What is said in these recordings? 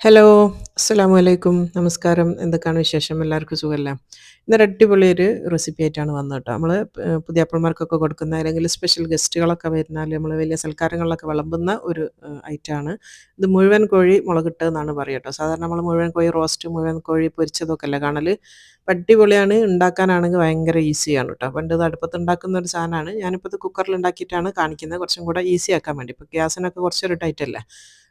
Hello, അസ്സലാമു അലൈക്കും. നമസ്കാരം. എന്തൊക്കെയാണ് വിശേഷം? എല്ലാവർക്കും സുഖല്ലേ? ഇന്നൊരു അടിപൊളി ഒരു റെസിപ്പി ആയിട്ടാണ് വന്നത് ട്ടോ. നമ്മള് പുതിയാപ്പളമാർക്കൊക്കെ കൊടുക്കുന്ന അല്ലെങ്കിൽ സ്പെഷ്യൽ ഗസ്റ്റുകളൊക്കെ വരുന്നാല് നമ്മള് വലിയ സൽക്കാരങ്ങളിലൊക്കെ വിളമ്പുന്ന ഒരു ഐറ്റാണ്. ഇത് മുഴുവൻ കോഴി മുളകിട്ടതെന്നാണ് പറയാ ട്ടോ. സാധാരണ നമ്മള് മുഴുവൻ കോഴി റോസ്റ്റ്, മുഴുവൻ കോഴി പൊരിച്ചതൊക്കെ അല്ലേ കാണല്. അടിപൊളിയാണ്. ഉണ്ടാക്കാനാണെങ്കിൽ ഭയങ്കര ഈസിയാണ് ട്ടോ. പണ്ട് ഇത് അടുപ്പത്ത് ഉണ്ടാക്കുന്ന ഒരു സാധനമാണ്. ഞാനിപ്പോൾ ഇത് കുക്കറിൽ ഉണ്ടാക്കിയിട്ടാണ് കാണിക്കുന്നത്. കുറച്ചും കൂടെ ഈസി ആക്കാൻ വേണ്ടി. ഇപ്പോൾ ഗ്യാസിനൊക്കെ കുറച്ചൊരു ടൈറ്റല്ലേ.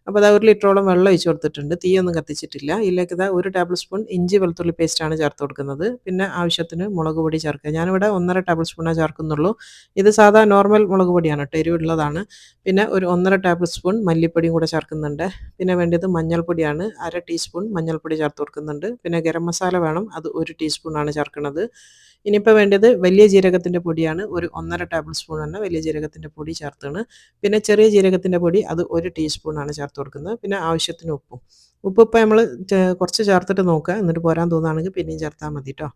അപ്പോൾ ദാ 1 ലിറ്ററോളം വെള്ളം ഒഴിച്ച് കൊടുത്തിട്ടുണ്ട്. തീയൊന്നും കത്തിച്ചിട്ടില്ല. ഇതിലേക്ക് ദാ 1 ടേബിൾ സ്പൂൺ ഇഞ്ചി വെളുത്തുള്ളി പേസ്റ്റാണ് ചേർത്ത് കൊടുക്കുന്നത്. പിന്നെ ആവശ്യത്തിന് മുളക് പൊടി ചേർക്കുക. ഞാനിവിടെ 1½ ടേബിൾ സ്പൂണേ ചേർക്കുന്നുള്ളൂ. ഇത് സാധാ നോർമൽ മുളക് പൊടിയാണ് ട്ടോ, എരിവുള്ളതാണ്. പിന്നെ ഒരു 1½ ടേബിൾ സ്പൂൺ മല്ലിപ്പൊടിയും കൂടെ ചേർക്കുന്നുണ്ട്. പിന്നെ വേണ്ടത് മഞ്ഞൾപ്പൊടിയാണ്. 1/2 ടീസ്പൂൺ മഞ്ഞൾപ്പൊടി ചേർത്ത് കൊടുക്കുന്നുണ്ട്. പിന്നെ ഗരം മസാല വേണം. അത് 1 ടീസ്പൂണാണ് ചേർക്കുന്നത്. ഇനിയിപ്പോൾ വേണ്ടത് വലിയ ജീരകത്തിൻ്റെ പൊടിയാണ്. ഒരു 1½ ടേബിൾ സ്പൂൺ തന്നെ വലിയ ജീരകത്തിൻ്റെ പൊടി ചേർത്താണ്. പിന്നെ ചെറിയ ജീരകത്തിൻ്റെ പൊടി അത് 1 ടീസ്പൂണാണ് ചേർത്ത് കൊടുക്കുന്നത്. പിന്നെ ആവശ്യത്തിന് ഉപ്പും. ഉപ്പ് ഇപ്പോൾ നമ്മൾ കുറച്ച് ചേർത്തിട്ട് നോക്കുക. എന്നിട്ട് പോരാൻ തോന്നുകയാണെങ്കിൽ പിന്നെയും ചേർത്താൽ മതി ട്ടോ.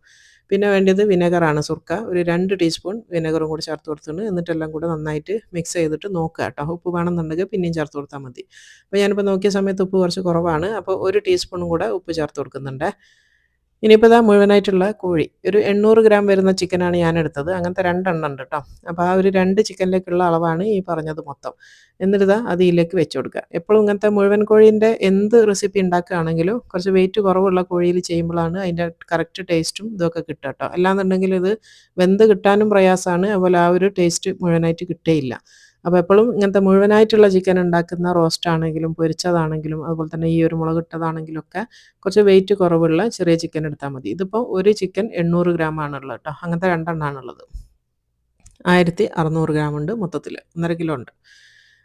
പിന്നെ വേണ്ടത് വിനെഗറാണ്, സുർക്ക. ഒരു 2 ടീസ്പൂൺ വിനെഗറും കൂടി ചേർത്ത് കൊടുത്തിട്ടുണ്ട്. എന്നിട്ടെല്ലാം കൂടെ നന്നായിട്ട് മിക്സ് ചെയ്തിട്ട് നോക്കുക ട്ടോ. ഉപ്പ് വേണമെന്നുണ്ടെങ്കിൽ പിന്നെയും ചേർത്ത് കൊടുത്താൽ മതി. അപ്പോൾ ഞാനിപ്പോൾ നോക്കിയ സമയത്ത് ഉപ്പ് കുറച്ച് കുറവാണ്. അപ്പോൾ 1 ടീസ്പൂണും കൂടെ ഉപ്പ് ചേർത്ത് കൊടുക്കുന്നുണ്ട്. ഇനിയിപ്പോൾ ഇതാ മുഴുവനായിട്ടുള്ള കോഴി. ഒരു 800 ഗ്രാം വരുന്ന ചിക്കനാണ് ഞാനെടുത്തത്. അങ്ങനത്തെ 2 എണ്ണം ഉണ്ട് ട്ടോ. അപ്പോൾ ആ ഒരു 2 ചിക്കനിലേക്കുള്ള അളവാണ് ഈ പറഞ്ഞത് മൊത്തം. എന്നിട്ടിതാ അത് ഇതിലേക്ക് വെച്ച് കൊടുക്കുക. എപ്പോഴും ഇങ്ങനത്തെ മുഴുവൻ കോഴീൻ്റെ എന്ത് റെസിപ്പി ഉണ്ടാക്കുകയാണെങ്കിലും കുറച്ച് വെയിറ്റ് കുറവുള്ള കോഴിയിൽ ചെയ്യുമ്പോഴാണ് അതിൻ്റെ കറക്റ്റ് ടേസ്റ്റും ഇതൊക്കെ കിട്ടുക ട്ടോ. അല്ലാന്നുണ്ടെങ്കിൽ ഇത് വെന്ത് കിട്ടാനും പ്രയാസമാണ്. അതുപോലെ ആ ഒരു ടേസ്റ്റ് മുഴുവനായിട്ട് കിട്ടുകയില്ല. അപ്പോൾ എപ്പോഴും ഇങ്ങനത്തെ മുഴുവനായിട്ടുള്ള ചിക്കൻ ഉണ്ടാക്കുന്ന റോസ്റ്റ് ആണെങ്കിലും പൊരിച്ചതാണെങ്കിലും അതുപോലെ തന്നെ ഈ ഒരു മുളകിട്ടതാണെങ്കിലും ഒക്കെ കുറച്ച് വെയിറ്റ് കുറവുള്ള ചെറിയ ചിക്കൻ എടുത്താൽ മതി. ഇതിപ്പോൾ ഒരു ചിക്കൻ 800 ഗ്രാം ആണുള്ളത് ട്ടോ. അങ്ങനത്തെ 2 എണ്ണമാണുള്ളത്. 1600 ഗ്രാം ഉണ്ട് മൊത്തത്തിൽ. 1/2 കിലോ ഉണ്ട്.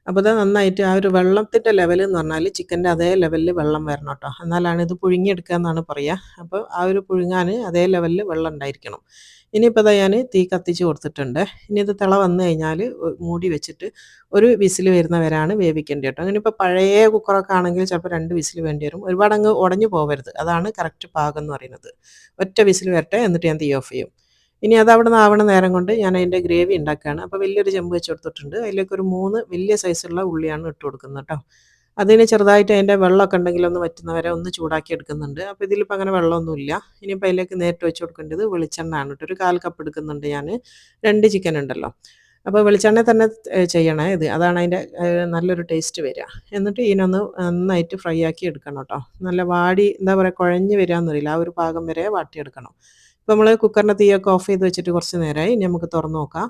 അപ്പോൾ ഇത് നന്നായിട്ട് ആ ഒരു വെള്ളത്തിൻ്റെ ലെവൽ എന്ന് പറഞ്ഞാൽ ചിക്കൻ്റെ അതേ ലെവലിൽ വെള്ളം വരണം ട്ടോ. എന്നാലാണ് ഇത് പുഴുങ്ങിയെടുക്കുക എന്നാണ് പറയുക. അപ്പോൾ ആ ഒരു പുഴുങ്ങാൻ അതേ ലെവലിൽ വെള്ളം ഉണ്ടായിരിക്കണം. ഇനിയിപ്പോൾ ഇതാ ഞാൻ തീ കത്തിച്ച് കൊടുത്തിട്ടുണ്ട്. ഇനി ഇത് തിള വന്നു കഴിഞ്ഞാൽ മൂടി വെച്ചിട്ട് ഒരു വിസിൽ വരുന്നവരാണ് വേവിക്കേണ്ടത് കേട്ടോ. അങ്ങനെ ഇപ്പോൾ പഴയ കുക്കറൊക്കെ ആണെങ്കിൽ ചിലപ്പോൾ 2 വിസിൽ വേണ്ടി വരും. ഒരുപാട് അങ്ങ് ഉടഞ്ഞു പോകരുത്. അതാണ് കറക്റ്റ് പാകം എന്ന് പറയുന്നത്. ഒറ്റ വിസിൽ വരട്ടെ, എന്നിട്ട് ഞാൻ തീ ഓഫ് ചെയ്യും. ഇനി അത് അവിടെ നിന്ന് ആവണ നേരം കൊണ്ട് ഞാൻ അതിൻ്റെ ഗ്രേവി ഉണ്ടാക്കുകയാണ്. അപ്പോൾ വലിയൊരു ചെമ്പ് വെച്ച് കൊടുത്തിട്ടുണ്ട്. അതിലേക്ക് ഒരു 3 വലിയ സൈസുള്ള ഉള്ളിയാണ് ഇട്ട് കൊടുക്കുന്നത് കേട്ടോ. അതിന് ചെറുതായിട്ട് അതിൻ്റെ വെള്ളമൊക്കെ ഉണ്ടെങ്കിൽ ഒന്ന് വറ്റുന്നവരെ ഒന്ന് ചൂടാക്കി എടുക്കുന്നുണ്ട്. അപ്പോൾ ഇതിലിപ്പോൾ അങ്ങനെ വെള്ളമൊന്നുമില്ല. ഇനിയിപ്പോൾ അതിലേക്ക് നേരിട്ട് വെച്ച് കൊടുക്കേണ്ടത് വെളിച്ചെണ്ണയാണ് കേട്ടോ. ഒരു 1/4 കപ്പ് എടുക്കുന്നുണ്ട് ഞാൻ. 2 ചിക്കൻ ഉണ്ടല്ലോ. അപ്പോൾ വെളിച്ചെണ്ണയിൽ തന്നെ ചെയ്യണേ ഇത്. അതാണ് അതിൻ്റെ നല്ലൊരു ടേസ്റ്റ് വരിക. എന്നിട്ട് ഇതിനൊന്ന് നന്നായിട്ട് ഫ്രൈ ആക്കി എടുക്കണം കേട്ടോ. നല്ല വാടി എന്താ പറയുക, കുഴഞ്ഞ് വരികയെന്ന് അറിയില്ല. ആ ഒരു പാകം വരെ വാട്ടിയെടുക്കണം. ഇപ്പോൾ നമ്മൾ കുക്കറിൻ്റെ തീയൊക്കെ ഓഫ് ചെയ്ത് വെച്ചിട്ട് കുറച്ച് നേരമായി. ഇനി നമുക്ക് തുറന്ന് നോക്കാം.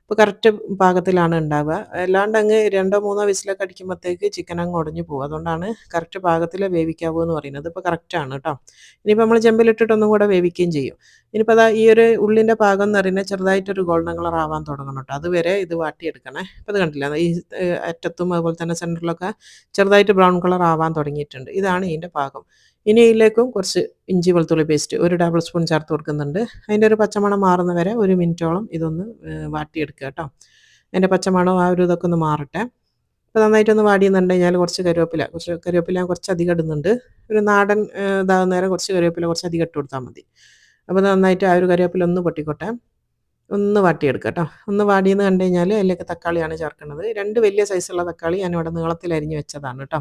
ഇപ്പോൾ കറക്റ്റ് പാകത്തിലാണ് ഉണ്ടാവുക. അല്ലാണ്ട് അങ്ങ് 2 3 വിസിലൊക്കെ അടിക്കുമ്പോഴത്തേക്ക് ചിക്കൻ അങ്ങ് ഉടഞ്ഞു പോകും. അതുകൊണ്ടാണ് കറക്റ്റ് പാകത്തിൽ വേവിക്കാവൂ എന്ന് പറയുന്നത്. ഇപ്പോൾ കറക്റ്റാണ് കേട്ടോ. ഇനിയിപ്പോൾ നമ്മൾ ചെമ്പിലിട്ടിട്ട് ഒന്നും കൂടെ വേവിക്കുകയും ചെയ്യും. ഇനിയിപ്പോൾ അതാ ഈ ഒരു ഉള്ളിൻ്റെ പാകം എന്ന് പറയുന്നത് ചെറുതായിട്ടൊരു ഗോൾഡൻ കളർ ആവാൻ തുടങ്ങണം കേട്ടോ. അതുവരെ ഇത് വാട്ടിയെടുക്കണേ. ഇപ്പോൾ ഇത് കണ്ടില്ല, ഈ അറ്റത്തും അതുപോലെ തന്നെ സെൻറ്ററിലൊക്കെ ചെറുതായിട്ട് ബ്രൗൺ കളർ ആവാൻ തുടങ്ങിയിട്ടുണ്ട്. ഇതാണ് ഇതിൻ്റെ പാകം. ഇനി ഇതിലേക്കും കുറച്ച് ഇഞ്ചി വെളുത്തുള്ളി പേസ്റ്റ് 1 ടേബിൾ സ്പൂൺ ചേർത്ത് കൊടുക്കുന്നുണ്ട്. അതിൻ്റെ ഒരു പച്ചമണം മാറുന്ന വരെ 1 മിനിറ്റോളം ഇതൊന്ന് വാട്ടിയെടുക്കുക കേട്ടോ. അതിൻ്റെ പച്ചമണം ആ ഒരു ഇതൊക്കെ ഒന്ന് മാറട്ടെ. അപ്പോൾ നന്നായിട്ടൊന്ന് വാടിയെന്നുണ്ട് കഴിഞ്ഞാൽ കുറച്ച് കരിവേപ്പില ഞാൻ കുറച്ച് അധികം ഇടുന്നുണ്ട്. ഒരു നാടൻ ഇതാകുന്ന നേരം കുറച്ച് കരിവേപ്പില കുറച്ച് അധികം ഇട്ട് കൊടുത്താൽ മതി. അപ്പോൾ നന്നായിട്ട് ആ ഒരു കരിവേപ്പില ഒന്ന് പൊട്ടിക്കോട്ടെ. ഒന്ന് വാട്ടിയെടുക്കുക കേട്ടോ. ഒന്ന് വാടിയെന്ന് കണ്ടു കഴിഞ്ഞാൽ അതിലേക്ക് തക്കാളിയാണ് ചേർക്കുന്നത്. 2 വലിയ സൈസുള്ള തക്കാളി ഞാനിവിടെ നീളത്തിൽ അരിഞ്ഞ് വെച്ചതാണ് കേട്ടോ.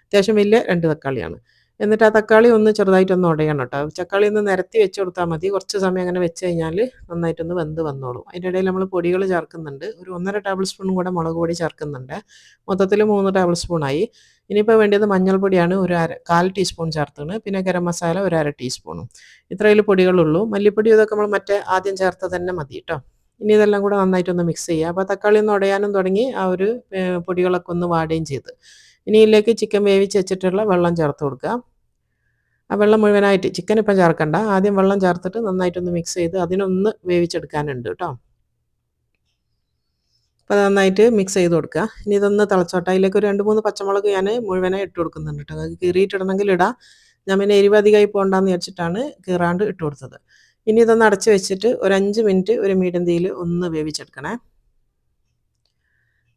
അത്യാവശ്യം വലിയ 2 തക്കാളിയാണ്. എന്നിട്ട് ആ തക്കാളി ഒന്ന് ചെറുതായിട്ടൊന്ന് ഉടയണം കേട്ടോ. തക്കാളി ഒന്ന് നിരത്തി വെച്ച് കൊടുത്താൽ മതി. കുറച്ച് സമയം അങ്ങനെ വെച്ച് കഴിഞ്ഞാൽ നന്നായിട്ടൊന്ന് വെന്ത് വന്നോളും. അതിൻ്റെ ഇടയിൽ നമ്മൾ പൊടികൾ ചേർക്കുന്നുണ്ട്. ഒരു 1½ ടേബിൾ സ്പൂണും കൂടെ മുളക് പൊടി ചേർക്കുന്നുണ്ട്. മൊത്തത്തിൽ 3 ടേബിൾ സ്പൂണായി. ഇനിയിപ്പോൾ വേണ്ടത് മഞ്ഞൾപ്പൊടിയാണ്. ഒരു 1/4 ടീസ്പൂൺ ചേർത്താണ്. പിന്നെ ഗരം മസാല ഒരു 1/2 ടീസ്പൂണും. ഇത്രയിൽ പൊടികളുള്ളൂ. മല്ലിപ്പൊടി ഇതൊക്കെ നമ്മൾ മറ്റേ ആദ്യം ചേർത്തത് തന്നെ മതി കേട്ടോ. ഇനി ഇതെല്ലാം കൂടെ നന്നായിട്ടൊന്ന് മിക്സ് ചെയ്യുക. അപ്പോൾ തക്കാളി ഒന്ന് ഉടയാനും തുടങ്ങി. ആ ഒരു പൊടികളൊക്കെ ഒന്ന് വാടുകയും ചെയ്ത്. ഇനി ഇതിലേക്ക് ചിക്കൻ വേവിച്ച് വെച്ചിട്ടുള്ള വെള്ളം ചേർത്ത് കൊടുക്കുക. ആ വെള്ളം മുഴുവനായിട്ട് ചിക്കൻ ഇപ്പം ചേർക്കണ്ട. ആദ്യം വെള്ളം ചേർത്തിട്ട് നന്നായിട്ടൊന്ന് മിക്സ് ചെയ്ത് അതിനൊന്ന് വേവിച്ചെടുക്കാനുണ്ട് കേട്ടോ. അപ്പോൾ അത് നന്നായിട്ട് മിക്സ് ചെയ്ത് കൊടുക്കുക. ഇനി ഇതൊന്ന് തിളച്ചോട്ടെ. അതിലേക്ക് ഒരു 2 3 പച്ചമുളക് ഞാൻ മുഴുവനായി ഇട്ട് കൊടുക്കുന്നുണ്ട് കേട്ടോ. നിങ്ങൾക്ക് കീറിയിട്ടിടണമെങ്കിൽ ഇടാം. ഞാൻ പിന്നെ എരിവ് അധികമായി പോകണ്ടെന്ന് വിചാരിച്ചിട്ടാണ് കീറാണ്ട് ഇട്ട് കൊടുത്തത്. ഇനി ഇതൊന്ന് അടച്ച് വെച്ചിട്ട് ഒരു 5 മിനിറ്റ് ഒരു മീഡിയം തീയിൽ ഒന്ന് വേവിച്ചെടുക്കണേ.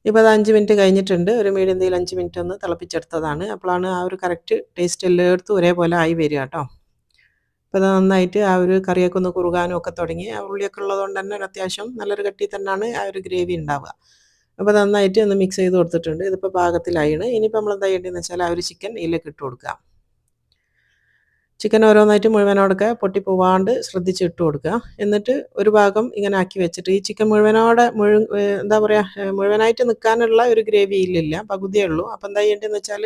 ഇപ്പോൾ അത് 5 മിനിറ്റ് കഴിഞ്ഞിട്ടുണ്ട്. ഒരു മീഡിയം തീയിൽ 5 മിനിറ്റ് ഒന്ന് തിളപ്പിച്ചെടുത്തതാണ്. അപ്പോഴാണ് ആ ഒരു കറക്റ്റ് ടേസ്റ്റ് എല്ലായിടത്തും ഒരേപോലെ ആയി വരിക കേട്ടോ. അപ്പോൾ അത് നന്നായിട്ട് ആ ഒരു കറിയൊക്കെ ഒന്ന് കുറുകാനും ഒക്കെ തുടങ്ങി. ആ ഉള്ളിയൊക്കെ ഉള്ളതുകൊണ്ട് തന്നെ ഒരു അത്യാവശ്യം നല്ലൊരു കട്ടി തന്നെയാണ് ആ ഒരു ഗ്രേവി ഉണ്ടാവുക. അപ്പോൾ നന്നായിട്ട് ഒന്ന് മിക്സ് ചെയ്ത് കൊടുത്തിട്ടുണ്ട്. ഇതിപ്പോൾ പാകത്തിലായിണ്. ഇനിയിപ്പോൾ നമ്മൾ എന്താ ചെയ്യേണ്ടതെന്ന് വെച്ചാൽ ആ ഒരു ചിക്കൻ ഇതിലേക്ക് ഇട്ട് കൊടുക്കുക. ചിക്കൻ ഓരോന്നായിട്ട് മുഴുവനോടൊക്കെ പൊട്ടിപ്പോവാണ്ട് ശ്രദ്ധിച്ച് ഇട്ട് കൊടുക്കുക. എന്നിട്ട് ഒരു ഭാഗം ഇങ്ങനെ ആക്കി വെച്ചിട്ട് ഈ ചിക്കൻ മുഴുവനോടെ എന്താ പറയുക, മുഴുവനായിട്ട് നിൽക്കാനുള്ള ഒരു ഗ്രേവി ഇല്ലില്ല, പകുതിയേ ഉള്ളൂ. അപ്പോൾ എന്താ ചെയ്യേണ്ടതെന്ന് വെച്ചാൽ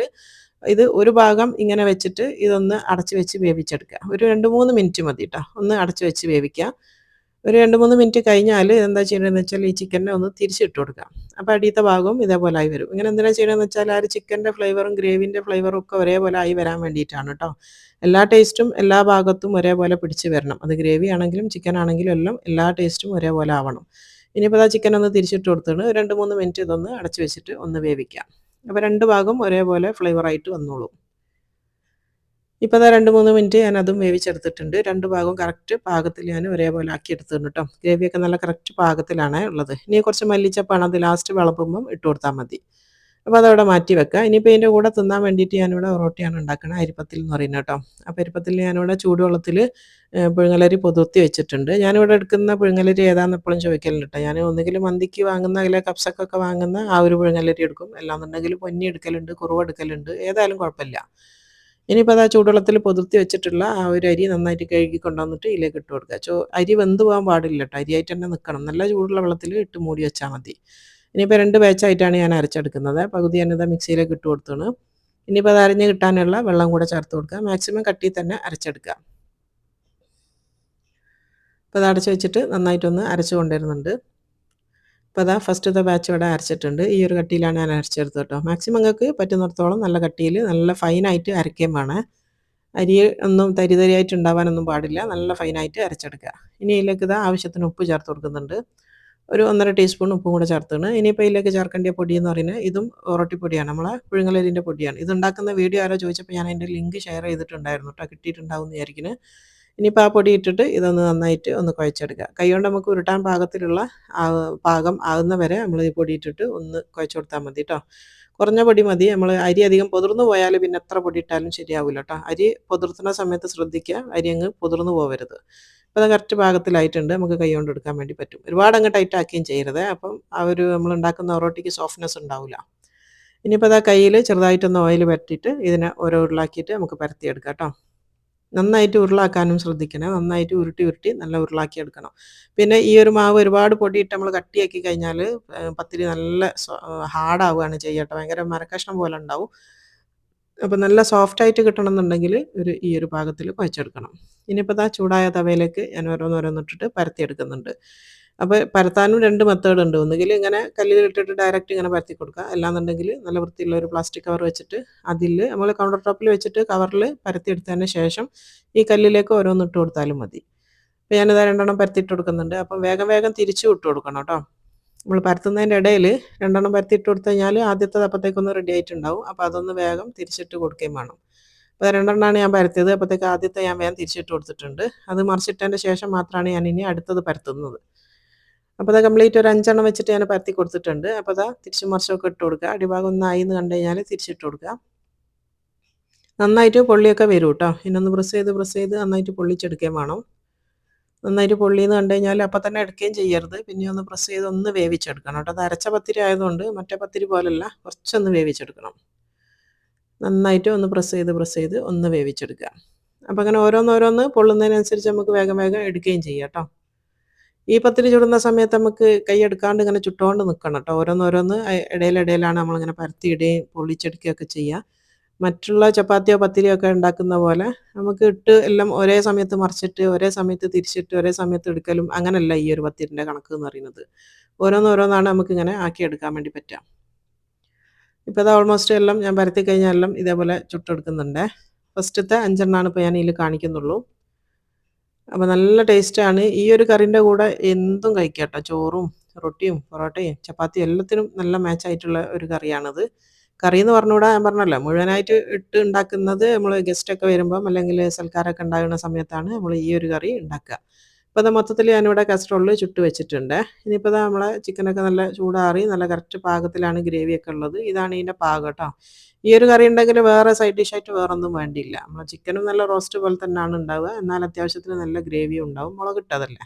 ഇത് ഒരു ഭാഗം ഇങ്ങനെ വെച്ചിട്ട് ഇതൊന്ന് അടച്ച് വെച്ച് വേവിച്ചെടുക്കുക. ഒരു 2, 3 മിനിറ്റ് മതി ട്ടോ. ഒന്ന് അടച്ച് വെച്ച് വേവിക്കുക. ഒരു 2, 3 മിനിറ്റ് കഴിഞ്ഞാൽ എന്താ ചെയ്യേണ്ടതെന്ന് വെച്ചാൽ ഈ ചിക്കനെ ഒന്ന് തിരിച്ചിട്ട് കൊടുക്കുക. അപ്പോൾ അടിയത്തെ ഭാഗവും ഇതേപോലെ ആയി വരും. ഇങ്ങനെ എന്തിനാ ചെയ്യണമെന്ന് വെച്ചാൽ ആ ഒരു ചിക്കൻ്റെ ഫ്ലേവറും ഗ്രേവിൻ്റെ ഫ്ലേവറും ഒക്കെ ഒരേപോലെ ആയി വരാൻ വേണ്ടിയിട്ടാണ് കേട്ടോ. എല്ലാ ടേസ്റ്റും എല്ലാ ഭാഗത്തും ഒരേപോലെ പിടിച്ച് വരണം. അത് ഗ്രേവി ആണെങ്കിലും ചിക്കൻ ആണെങ്കിലും എല്ലാം എല്ലാ ടേസ്റ്റും ഒരേപോലെ ആവണം. ഇനിയിപ്പോൾ ആ ചിക്കൻ ഒന്ന് തിരിച്ചിട്ട് കൊടുത്തിട്ട് 2, 3 മിനിറ്റ് ഇതൊന്ന് അടച്ച് വെച്ചിട്ട് ഒന്ന് വേവിക്കാം. അപ്പോൾ 2 ഭാഗം ഒരേപോലെ ഫ്ലേവറായിട്ട് വന്നോളും. ഇപ്പോൾ ദാ 2, 3 മിനിറ്റ് ഞാനതും വേവിച്ചെടുത്തിട്ടുണ്ട്. 2 ഭാഗവും കറക്റ്റ് പാകത്തിൽ ഞാൻ ഒരേപോലെ ആക്കിയെടുത്തിട്ടുണ്ട് കേട്ടോ. ഗ്രേവിയൊക്കെ നല്ല കറക്റ്റ് പാകത്തിലാണ് ഉള്ളത്. ഇനി കുറച്ച് മല്ലിച്ചപ്പാണ് അത് ലാസ്റ്റ് വിളമ്പുമ്പം ഇട്ട് കൊടുത്താൽ മതി. അപ്പോൾ അതവിടെ മാറ്റി വെക്കുക. ഇനിയിപ്പോൾ ഇതിൻ്റെ കൂടെ തിന്നാൻ വേണ്ടിയിട്ട് ഞാനിവിടെ ഒറോട്ടിയാണ് ഉണ്ടാക്കുന്നത്, അരിപ്പത്തിൽ എന്ന് പറയുന്നത് കേട്ടോ. അപ്പോൾ അരിപ്പത്തിൽ ഞാനിവിടെ ചൂടുവെള്ളത്തിൽ പുഴുങ്ങലരി പൊതിർത്തി വെച്ചിട്ടുണ്ട്. ഞാനിവിടെ എടുക്കുന്ന പുഴുങ്ങലരി ഏതാണെന്ന് എപ്പോഴും ചോദിക്കലുണ്ട് കേട്ടോ. ഞാൻ ഒന്നുകിൽ മന്തിക്ക് വാങ്ങുന്ന അല്ലെങ്കിൽ കപ്സക്കൊക്കെ വാങ്ങുന്ന ആ ഒരു പുഴുങ്ങലരി എടുക്കും. അല്ലാന്നുണ്ടെങ്കിൽ പൊന്നി എടുക്കലുണ്ട്, കുറുവ എടുക്കലുണ്ട്, ഏതായാലും കുഴപ്പമില്ല. ഇനിയിപ്പോൾ അതാ ചൂടുവെള്ളത്തിൽ പൊതിർത്തി വെച്ചിട്ടുള്ള ആ ഒരു അരി നന്നായിട്ട് കഴുകി കൊണ്ടുവന്നിട്ട് ഇതിലേക്ക് ഇട്ട് കൊടുക്കുക. അരി വെന്ത് പോകാൻ പാടില്ല കേട്ടോ, അരിയായിട്ട് തന്നെ നിൽക്കണം. നല്ല ചൂടുള്ള വെള്ളത്തിൽ ഇട്ട് മൂടി വെച്ചാൽ മതി. ഇനിയിപ്പോൾ 2 ബാച്ചായിട്ടാണ് ഞാൻ അരച്ചെടുക്കുന്നത്. പകുതി ഞാനിതാ മിക്സിയിലേക്ക് ഇട്ട് കൊടുത്താണ്. ഇനിയിപ്പോൾ അത് അരഞ്ഞ് കിട്ടാനുള്ള വെള്ളം കൂടെ ചേർത്ത് കൊടുക്കുക. മാക്സിമം കട്ടിയിൽ തന്നെ അരച്ചെടുക്കുക. അപ്പോൾ അത് അടച്ച് വെച്ചിട്ട് നന്നായിട്ടൊന്ന് അരച്ച് കൊണ്ടുവരുന്നുണ്ട്. അപ്പോൾ അതാ ഫസ്റ്റത്തെ ബാച്ച് ഇവിടെ അരച്ചിട്ടുണ്ട്. ഈ ഒരു കട്ടിയിലാണ് ഞാൻ അരച്ചെടുത്തത് കേട്ടോ. മാക്സിമം നിങ്ങൾക്ക് പറ്റുന്നിടത്തോളം നല്ല കട്ടിയിൽ നല്ല ഫൈനായിട്ട് അരയ്ക്കുകയും വേണേ. അരി ഒന്നും തരി തരിയായിട്ട് ഉണ്ടാവാനൊന്നും പാടില്ല. നല്ല ഫൈനായിട്ട് അരച്ചെടുക്കുക. ഇനി ഇതിലേക്ക് ഇതാ ആവശ്യത്തിന് ഉപ്പ് ചേർത്ത് കൊടുക്കുന്നുണ്ട്. ഒരു 1.5 ടീസ്പൂൺ ഉപ്പും കൂടെ ചേർത്താണ്. ഇനിയിപ്പോൾ ഇതിലേക്ക് ചേർക്കേണ്ട പൊടി എന്ന് പറയുന്നത് ഇതും ഒറോട്ടിപ്പൊടിയാണ്, നമ്മളെ പുഴുങ്ങലരിൻ്റെ പൊടിയാണ്. ഇതുണ്ടാക്കുന്ന വീഡിയോ ആരോ ചോദിച്ചപ്പോൾ ഞാൻ അതിൻ്റെ ലിങ്ക് ഷെയർ ചെയ്തിട്ടുണ്ടായിരുന്നു കേട്ടോ. കിട്ടിയിട്ടുണ്ടാവും എന്ന് വിചാരിക്കുന്നു. ഇനിയിപ്പോൾ ആ പൊടി ഇട്ടിട്ട് ഇതൊന്ന് നന്നായിട്ട് ഒന്ന് കുഴച്ചെടുക്കുക. കൈകൊണ്ട് നമുക്ക് ഉരുട്ടാൻ പാകത്തിലുള്ള പാകം ആകുന്ന വരെ നമ്മൾ ഈ പൊടി ഇട്ടിട്ട് ഒന്ന് കുഴച്ച് കൊടുത്താൽ മതി കേട്ടോ. കുറഞ്ഞ പൊടി മതി. നമ്മൾ അരി അധികം പൊതിർന്നു പോയാൽ പിന്നെ എത്ര പൊടി ഇട്ടാലും ശരിയാവില്ല കേട്ടോ. അരി പൊതിർത്തുന്ന സമയത്ത് ശ്രദ്ധിക്കുക, അരി അങ്ങ് പൊതിർന്നു പോകരുത്. അപ്പോൾ അത് കറക്റ്റ് പാകത്തിലായിട്ടുണ്ട്. നമുക്ക് കൈ കൊണ്ട് എടുക്കാൻ വേണ്ടി പറ്റും. ഒരുപാട് അങ്ങ് ടൈറ്റ് ആക്കുകയും ചെയ്യരുത്. അപ്പം ആ ഒരു നമ്മൾ ഉണ്ടാക്കുന്ന ഒറോട്ടിക്ക് സോഫ്റ്റ്നെസ് ഉണ്ടാവില്ല. ഇനിയിപ്പോൾ അത് ആ കയ്യിൽ ചെറുതായിട്ടൊന്ന് ഓയിൽ പരത്തിയിട്ട് ഇതിനെ ഓരോ ഉരുളാക്കിയിട്ട് നമുക്ക് പരത്തിയെടുക്കാം കേട്ടോ. നന്നായിട്ട് ഉരുളാക്കാനും ശ്രദ്ധിക്കണേ. നന്നായിട്ട് ഉരുട്ടി ഉരുട്ടി നല്ല ഉരുളാക്കി എടുക്കണം. പിന്നെ ഈ ഒരു മാവ് ഒരുപാട് പൊടിയിട്ട് നമ്മൾ കട്ടിയാക്കി കഴിഞ്ഞാൽ പത്തിരി നല്ല ഹാർഡാവുകയാണ് ചെയ്യുക കേട്ടോ. ഭയങ്കര മരക്കഷ്ണം പോലെ ഉണ്ടാവും. അപ്പോൾ നല്ല സോഫ്റ്റായിട്ട് കിട്ടണമെന്നുണ്ടെങ്കിൽ ഈ ഒരു പാകത്തിൽ കുഴച്ചെടുക്കണം. ഇനിയിപ്പോൾ ദാ ചൂടായ തവയിലേക്ക് ഞാൻ ഓരോന്നോരോന്നിട്ടിട്ട് പരത്തിയെടുക്കുന്നുണ്ട്. അപ്പോൾ പരത്താനും 2 മെത്തേഡ് ഉണ്ട്. ഒന്നുകിൽ ഇങ്ങനെ കല്ലിലിട്ടിട്ട് ഡയറക്റ്റ് ഇങ്ങനെ പരത്തി കൊടുക്കുക. അല്ലാന്നുണ്ടെങ്കിൽ നല്ല വൃത്തിയുള്ള ഒരു പ്ലാസ്റ്റിക് കവർ വെച്ചിട്ട് അതിൽ നമ്മൾ കൗണ്ടർ ടോപ്പിൽ വെച്ചിട്ട് കവറിൽ പരത്തിയെടുത്തതിന് ശേഷം ഈ കല്ലിലേക്ക് ഓരോന്നിട്ട് കൊടുത്താലും മതി. അപ്പോൾ ഞാനിതാ 2 പരത്തിയിട്ട് കൊടുക്കുന്നുണ്ട്. അപ്പം വേഗം വേഗം തിരിച്ചും ഇട്ട് കൊടുക്കണം കേട്ടോ. നമ്മൾ പരത്തുന്നതിൻ്റെ ഇടയിൽ 2 പരത്തിയിട്ട് കൊടുത്തു കഴിഞ്ഞാൽ ആദ്യത്തേത് അപ്പോഴത്തേക്കൊന്ന് റെഡി ആയിട്ടുണ്ടാവും. അപ്പോൾ അതൊന്ന് വേഗം തിരിച്ചിട്ട് കൊടുക്കുകയും വേണം. അപ്പോൾ 2 ഞാൻ പരത്തിയത്. അപ്പോഴത്തേക്ക് ആദ്യത്തെ ഞാൻ വേഗം തിരിച്ചിട്ട് കൊടുത്തിട്ടുണ്ട്. അത് മറിച്ചിട്ടതിൻ്റെ ശേഷം മാത്രമാണ് ഞാൻ ഇനി അടുത്തത് പരത്തുന്നത്. അപ്പോൾ അത് കംപ്ലീറ്റ് ഒരു 5 വെച്ചിട്ട് ഞാൻ പരത്തി കൊടുത്തിട്ടുണ്ട്. അപ്പോൾ അതാ തിരിച്ചും മറിച്ചൊക്കെ ഇട്ട് കൊടുക്കുക. അടിഭാഗം ഒന്നായി എന്ന് കണ്ടു കഴിഞ്ഞാൽ തിരിച്ചിട്ട് കൊടുക്കുക. നന്നായിട്ട് പൊള്ളിയൊക്കെ വരും കേട്ടോ. ഇന്നൊന്ന് പ്രസ് ചെയ്ത് നന്നായിട്ട് പൊള്ളിച്ചെടുക്കുകയും വേണം. നന്നായിട്ട് പൊള്ളിയെന്ന് കണ്ടു കഴിഞ്ഞാൽ അപ്പം തന്നെ എടുക്കുകയും ചെയ്യരുത്. പിന്നെ ഒന്ന് പ്രസ് ചെയ്ത് ഒന്ന് വേവിച്ചെടുക്കണം കേട്ടോ. അത് അരച്ച പത്തിരി ആയതുകൊണ്ട് മറ്റേ പത്തിരി പോലല്ല, കുറച്ചൊന്ന് വേവിച്ചെടുക്കണം. നന്നായിട്ട് ഒന്ന് പ്രസ് ചെയ്ത് ഒന്ന് വേവിച്ചെടുക്കുക. അപ്പോൾ അങ്ങനെ ഓരോന്നോരോന്ന് പൊള്ളുന്നതിനനുസരിച്ച് നമുക്ക് വേഗം വേഗം എടുക്കുകയും ചെയ്യാം കേട്ടോ. ഈ പത്തിരി ചുടുന്ന സമയത്ത് നമുക്ക് കൈ എടുക്കാണ്ട് ഇങ്ങനെ ചുട്ടുകൊണ്ട് നിൽക്കണം കേട്ടോ. ഓരോന്നോരോന്ന് ഇടയിലിടയിലാണ് നമ്മളിങ്ങനെ പരത്തിയിടുകയും പൊള്ളിച്ചെടുക്കുകയൊക്കെ ചെയ്യുക. മറ്റുള്ള ചപ്പാത്തിയോ പത്തിരിയോ ഒക്കെ ഉണ്ടാക്കുന്ന പോലെ നമുക്ക് ഇട്ട് എല്ലാം ഒരേ സമയത്ത് മറിച്ചിട്ട് ഒരേ സമയത്ത് തിരിച്ചിട്ട് ഒരേ സമയത്ത് എടുക്കലും അങ്ങനെയല്ല ഈ ഒരു പത്തിരിൻ്റെ കണക്ക് എന്ന് പറയുന്നത്. ഓരോന്നോരോന്നാണ് നമുക്കിങ്ങനെ ആക്കിയെടുക്കാൻ വേണ്ടി പറ്റുക. ഇപ്പോൾ അത് ഓൾമോസ്റ്റ് എല്ലാം ഞാൻ പരത്തി കഴിഞ്ഞാൽ എല്ലാം ഇതേപോലെ ചുട്ടെടുക്കുന്നുണ്ട്. ഫസ്റ്റത്തെ 5 ഇപ്പോൾ ഞാൻ ഇതിൽ കാണിക്കുന്നുള്ളൂ. അപ്പോൾ നല്ല ടേസ്റ്റാണ്. ഈ ഒരു കറിൻ്റെ കൂടെ എന്തും കഴിക്കാം കേട്ടോ. ചോറും റൊട്ടിയും പൊറോട്ടയും ചപ്പാത്തിയും എല്ലാത്തിനും നല്ല മാച്ചായിട്ടുള്ള ഒരു കറിയാണിത്. കറി എന്ന് പറഞ്ഞുകൂടാ, ഞാൻ പറഞ്ഞല്ലോ മുഴുവനായിട്ട് ഇട്ട് ഉണ്ടാക്കുന്നത് നമ്മൾ ഗസ്റ്റൊക്കെ വരുമ്പം അല്ലെങ്കിൽ സൽക്കാരമൊക്കെ ഉണ്ടാകുന്ന സമയത്താണ് നമ്മൾ ഈ ഒരു കറി ഉണ്ടാക്കുക. അപ്പോൾ അത് മൊത്തത്തിൽ ഞാനിവിടെ കാസറോളിൽ ചുട്ട് വെച്ചിട്ടുണ്ട്. ഇനിയിപ്പോൾ അത് നമ്മളെ ചിക്കനൊക്കെ നല്ല ചൂടാറി നല്ല കറക്റ്റ് പാകത്തിലാണ് ഗ്രേവിയൊക്കെ ഉള്ളത്. ഇതാണ് ഇതിൻ്റെ പാകം കേട്ടോ. ഈ ഒരു കറി ഉണ്ടെങ്കിൽ വേറെ സൈഡ് ഡിഷായിട്ട് വേറൊന്നും വേണ്ടിയില്ല. നമ്മളെ ചിക്കനും നല്ല റോസ്റ്റ് പോലെ തന്നെയാണ് ഉണ്ടാവുക. എന്നാൽ അത്യാവശ്യത്തിന് നല്ല ഗ്രേവിയും ഉണ്ടാവും. മുളകിട്ടതല്ലേ.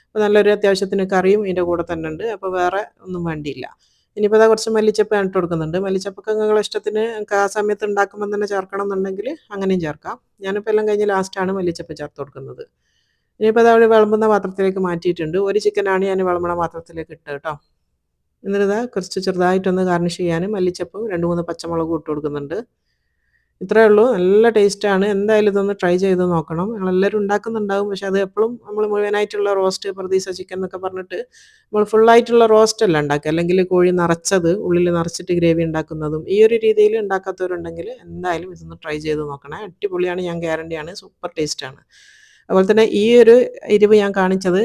അപ്പോൾ നല്ലൊരു അത്യാവശ്യത്തിന് കറിയും ഇതിൻ്റെ കൂടെ തന്നെ ഉണ്ട്. അപ്പോൾ വേറെ ഒന്നും വേണ്ടിയില്ല. ഇനിയിപ്പോൾ ദാ കുറച്ച് മല്ലിച്ചപ്പ് ഞാൻ ഇട്ട് കൊടുക്കുന്നുണ്ട്. മല്ലിച്ചപ്പൊക്കെ നിങ്ങളുടെ ഇഷ്ടത്തിന് നിങ്ങൾക്ക് ആ സമയത്ത് ഉണ്ടാക്കുമ്പം തന്നെ ചേർക്കണം എന്നുണ്ടെങ്കിൽ അങ്ങനെയും ചേർക്കാം. ഞാനിപ്പോൾ എല്ലാം കഴിഞ്ഞ് ലാസ്റ്റാണ് മല്ലിച്ചപ്പ് ചേർത്ത് കൊടുക്കുന്നത്. ഇനിയിപ്പോൾ അത് അവിടെ വിളമ്പുന്ന പാത്രത്തിലേക്ക് മാറ്റിയിട്ടുണ്ട്. ഒരു ചിക്കനാണ് ഞാൻ വിളമ്പണ പാത്രത്തിലേക്ക് ഇട്ടത് കേട്ടോ. എന്നിട്ട് ഇതാ കുറച്ച് ചെറുതായിട്ടൊന്ന് ഗാർണിഷ് ചെയ്യാൻ മല്ലിച്ചപ്പും 2, 3 പച്ചമുളകും ഇട്ട് കൊടുക്കുന്നുണ്ട്. ഇത്രയേ ഉള്ളൂ. നല്ല ടേസ്റ്റാണ്. എന്തായാലും ഇതൊന്ന് ട്രൈ ചെയ്ത് നോക്കണം. നിങ്ങളെല്ലാവരും ഉണ്ടാക്കുന്നുണ്ടാവും. പക്ഷേ അത് എപ്പളും നമ്മൾ മുഴുവനായിട്ടുള്ള റോസ്റ്റ്, പറുദീസ ചിക്കൻ എന്നൊക്കെ പറഞ്ഞിട്ട് നമ്മൾ ഫുള്ളായിട്ടുള്ള റോസ്റ്റ് അല്ല ഉണ്ടാക്കുക. അല്ലെങ്കിൽ കോഴി നിറച്ചത് ഉള്ളിൽ നിറച്ചിട്ട് ഗ്രേവി ഉണ്ടാക്കുന്നതും ഈ ഒരു രീതിയിൽ ഉണ്ടാക്കാത്തവരുണ്ടെങ്കിൽ എന്തായാലും ഇതൊന്ന് ട്രൈ ചെയ്ത് നോക്കണേ. അടിപൊളിയാണ്. ഞാൻ ഗ്യാരണ്ടിയാണ്. സൂപ്പർ ടേസ്റ്റാണ്. അതുപോലെ തന്നെ ഈ ഒരു എരിവ് ഞാൻ കാണിച്ചത്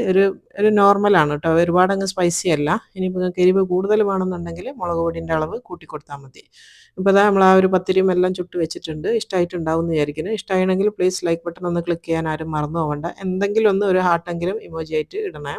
ഒരു നോർമലാണ് കേട്ടോ. ഒരുപാടങ്ങ് സ്പൈസി അല്ല. ഇനിയിപ്പോൾ നിങ്ങൾക്ക് എരിവ് കൂടുതൽ വേണമെന്നുണ്ടെങ്കിൽ മുളക് പൊടിൻ്റെ അളവ് കൂട്ടിക്കൊടുത്താൽ മതി. ഇപ്പോൾ ദാ നമ്മൾ ആ ഒരു പത്തിരിയും എല്ലാം ചുട്ട് വെച്ചിട്ടുണ്ട്. ഇഷ്ടമായിട്ടുണ്ടാവും എന്ന് വിചാരിക്കുന്നു. ഇഷ്ടമായെങ്കിൽ പ്ലീസ് ലൈക്ക് ബട്ടൺ ഒന്ന് ക്ലിക്ക് ചെയ്യാൻ ആരും മറന്നു പോകണ്ട. എന്തെങ്കിലും ഒന്ന് ഒരു ഹാർട്ടെങ്കിലും ഇമോജി ആയിട്ട് ഇടണേ.